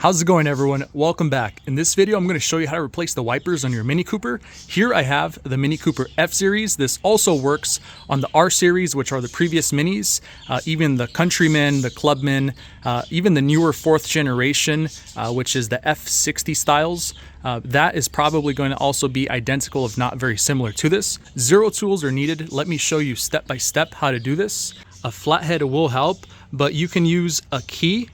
How's it going, everyone? Welcome back. In this video, I'm going to show you how to replace the wipers on your Mini Cooper. Here I have the Mini Cooper F-Series. This also works on the R-Series, which are the previous Minis, even the Countryman, the Clubman, even the newer 4th generation, which is the F60 styles. That is probably going to also be identical, if not very similar to this. Zero tools are needed. Let me show you step by step how to do this. A flathead will help, but you can use a key.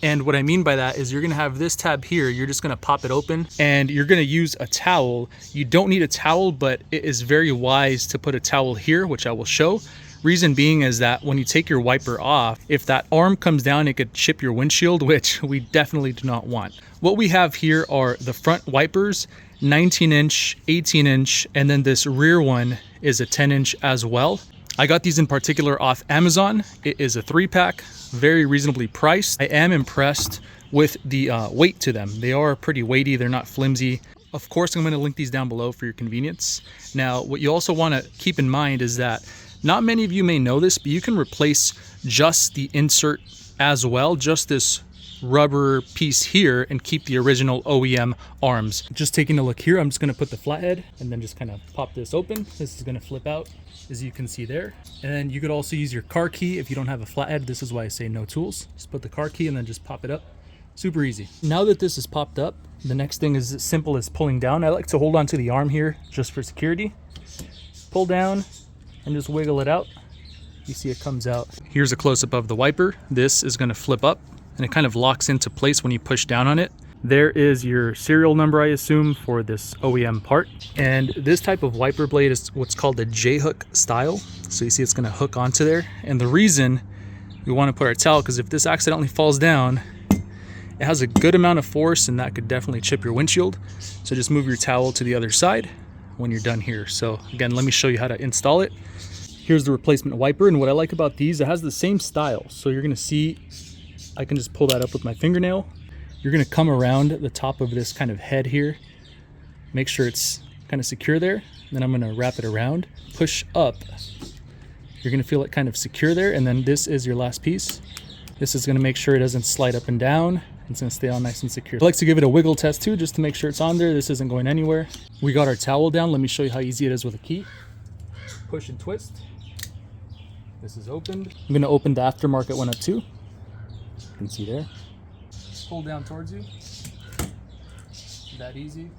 And what I mean by that is you're gonna have this tab here, you're just gonna pop it open and you're gonna use a towel. You don't need a towel, but it is very wise to put a towel here, which I will show. Reason being is that when you take your wiper off, if that arm comes down, it could chip your windshield, which we definitely do not want. What we have here are the front wipers, 19-inch, 18-inch, and then this rear one is a 10-inch as well. I got these in particular off Amazon. It is a 3-pack, very reasonably priced. I am impressed with the weight to them. They are pretty weighty, they're not flimsy. Of course, I'm gonna link these down below for your convenience. Now, what you also wanna keep in mind is that not many of you may know this, but you can replace just the insert as well, just this rubber piece here, and keep the original OEM arms. Just taking a look here, I'm just gonna put the flathead and then just kind of pop this open. This is gonna flip out, as you can see there. And then you could also use your car key if you don't have a flathead. This is why I say no tools. Just put the car key and then just pop it up. Super easy. Now that this is popped up, the next thing is as simple as pulling down. I like to hold onto the arm here just for security. Pull down and just wiggle it out. You see it comes out. Here's a close-up of the wiper. This is gonna flip up and it kind of locks into place when you push down on it. There is your serial number, I assume, for this OEM part. And this type of wiper blade is what's called the J-hook style. So you see it's gonna hook onto there. And the reason we wanna put our towel, because if this accidentally falls down, it has a good amount of force and that could definitely chip your windshield. So just move your towel to the other side when you're done here. So again, let me show you how to install it. Here's the replacement wiper. And what I like about these, it has the same style. So you're gonna see, I can just pull that up with my fingernail. You're gonna come around the top of this kind of head here. Make sure it's kind of secure there. Then I'm gonna wrap it around, push up. You're gonna feel it kind of secure there. And then this is your last piece. This is gonna make sure it doesn't slide up and down. It's gonna stay all nice and secure. I like to give it a wiggle test too, just to make sure it's on there. This isn't going anywhere. We got our towel down. Let me show you how easy it is with a key. Push and twist. This is opened. I'm gonna open the aftermarket one up too. You can see there. Pull down towards you. That easy.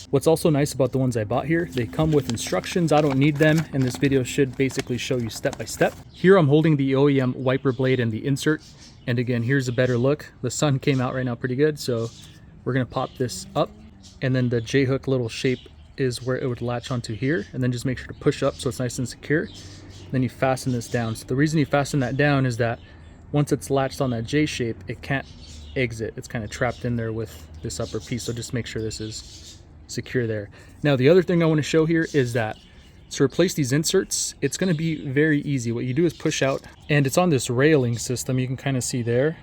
What's also nice about the ones I bought here, they come with instructions. I don't need them, and this video should basically show you step by step. Here I'm holding the OEM wiper blade and the insert. And again, here's a better look. The sun came out right now pretty good, so we're gonna pop this up. And then the J-hook little shape is where it would latch onto here, and then just make sure to push up so it's nice and secure. Then you fasten this down. So the reason you fasten that down is that once it's latched on that J shape, it can't exit. It's kind of trapped in there with this upper piece. So just make sure this is secure there. Now the other thing I want to show here is that to replace these inserts, it's going to be very easy. What you do is push out, and it's on this railing system. You can kind of see there.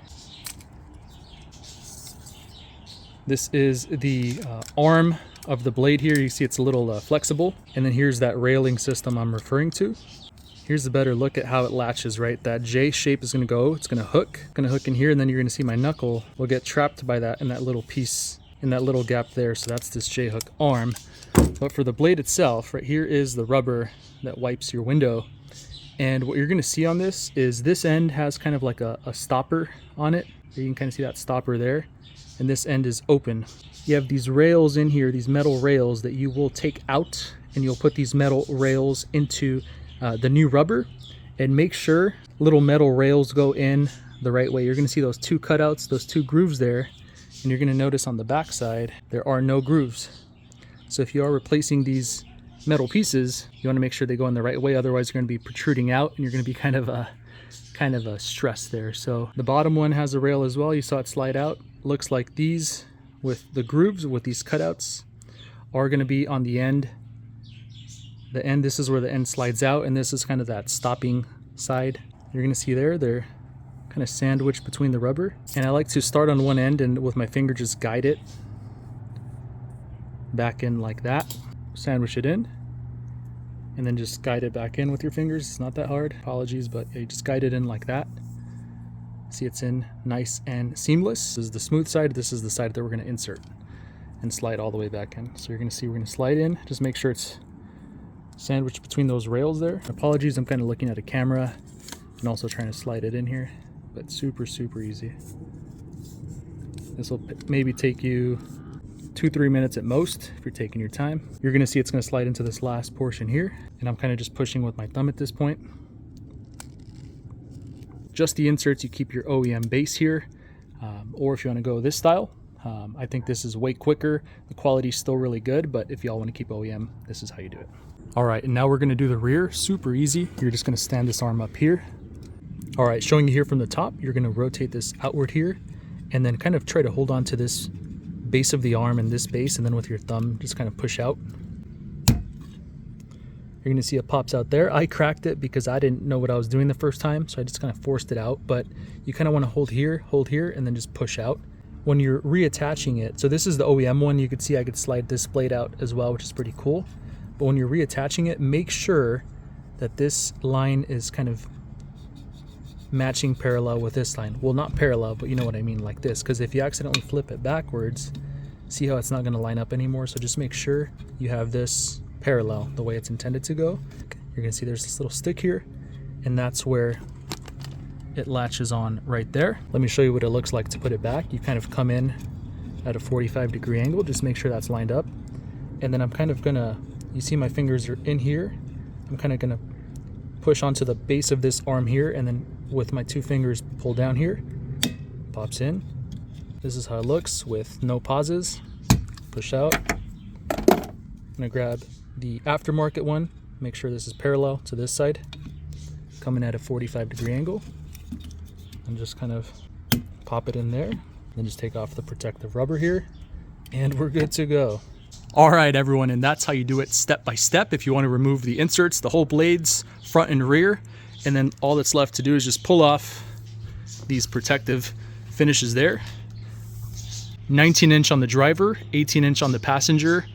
This is the arm of the blade here. You see it's a little flexible, and then here's that railing system I'm referring to. Here's a better look at how it latches, right? That J shape is gonna go, it's gonna hook in here, and then you're gonna see my knuckle will get trapped by that in that little piece, in that little gap there. So that's this J-hook arm. But for the blade itself, right here is the rubber that wipes your window. And what you're gonna see on this is this end has kind of like a stopper on it. You can kind of see that stopper there. And this end is open. You have these rails in here, these metal rails that you will take out, and you'll put these metal rails into the new rubber, and make sure little metal rails go in the right way. You're gonna see those two cutouts, those two grooves there, and you're gonna notice on the back side, there are no grooves. So if you are replacing these metal pieces, you wanna make sure they go in the right way, otherwise you're gonna be protruding out and you're gonna be kind of a stress there. So the bottom one has a rail as well. You saw it slide out. Looks like these with the grooves, with these cutouts, are going to be on the end. The end, this is where the end slides out, and this is kind of that stopping side. You're going to see there, they're kind of sandwiched between the rubber. And I like to start on one end and with my finger just guide it back in like that. Sandwich it in. and then just guide it back in with your fingers. It's not that hard. Apologies, but you just guide it in like that. See, it's in nice and seamless. This is the smooth side. This is the side that we're going to insert and slide all the way back in. So you're going to see we're going to slide in. Just make sure it's sandwiched between those rails there. Apologies, I'm kind of looking at a camera and also trying to slide it in here, but super easy. This will maybe take you 2-3 minutes at most if you're taking your time. You're going to see it's going to slide into this last portion here, and I'm kind of just pushing with my thumb at this point. Just the inserts, you keep your OEM base here, or if you want to go this style, I think this is way quicker. The quality's still really good, but if y'all want to keep OEM, this is how you do it. All right, and now we're going to do the rear. Super easy. You're just going to stand this arm up here. All right, showing you here from the top, you're going to rotate this outward here and then kind of try to hold on to this base of the arm and this base, and then with your thumb just kind of push out. You're going to see it pops out there. I cracked it because I didn't know what I was doing the first time, so I just kind of forced it out, but you kind of want to hold here, and then just push out. When you're reattaching it, so this is the OEM one, you could see I could slide this blade out as well, which is pretty cool. But when you're reattaching it, make sure that this line is kind of matching parallel with this line. Well, not parallel, but you know what I mean, like this. Because if you accidentally flip it backwards, see how it's not going to line up anymore? So just make sure you have this parallel the way it's intended to go. You're going to see there's this little stick here, and that's where it latches on right there. Let me show you what it looks like to put it back. You kind of come in at a 45-degree angle, just make sure that's lined up. And then I'm kind of gonna, you see my fingers are in here, I'm kind of gonna push onto the base of this arm here, and then with my 2 fingers pull down here, pops in. This is how it looks with no pauses. Push out. I'm gonna grab the aftermarket one, make sure this is parallel to this side, coming at a 45-degree angle, and just kind of pop it in there. Then just take off the protective rubber here, and we're good to go. All right, everyone, and that's how you do it step by step. If you want to remove the inserts, the whole blades, front and rear, and then all that's left to do is just pull off these protective finishes there. 19-inch on the driver, 18-inch on the passenger.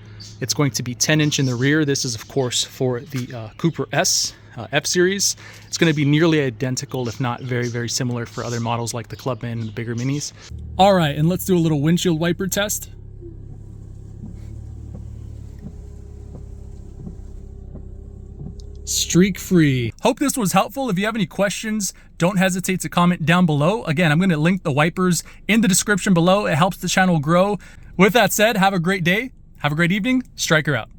It's going to be 10-inch in the rear. This is, of course, for the Cooper S F-Series. It's going to be nearly identical, if not very similar, for other models like the Clubman and the bigger minis. All right, and let's do a little windshield wiper test. Streak free. Hope this was helpful. If you have any questions, don't hesitate to comment down below. Again, I'm going to link the wipers in the description below. It helps the channel grow. With that said, have a great day. Have a great evening. Striker out.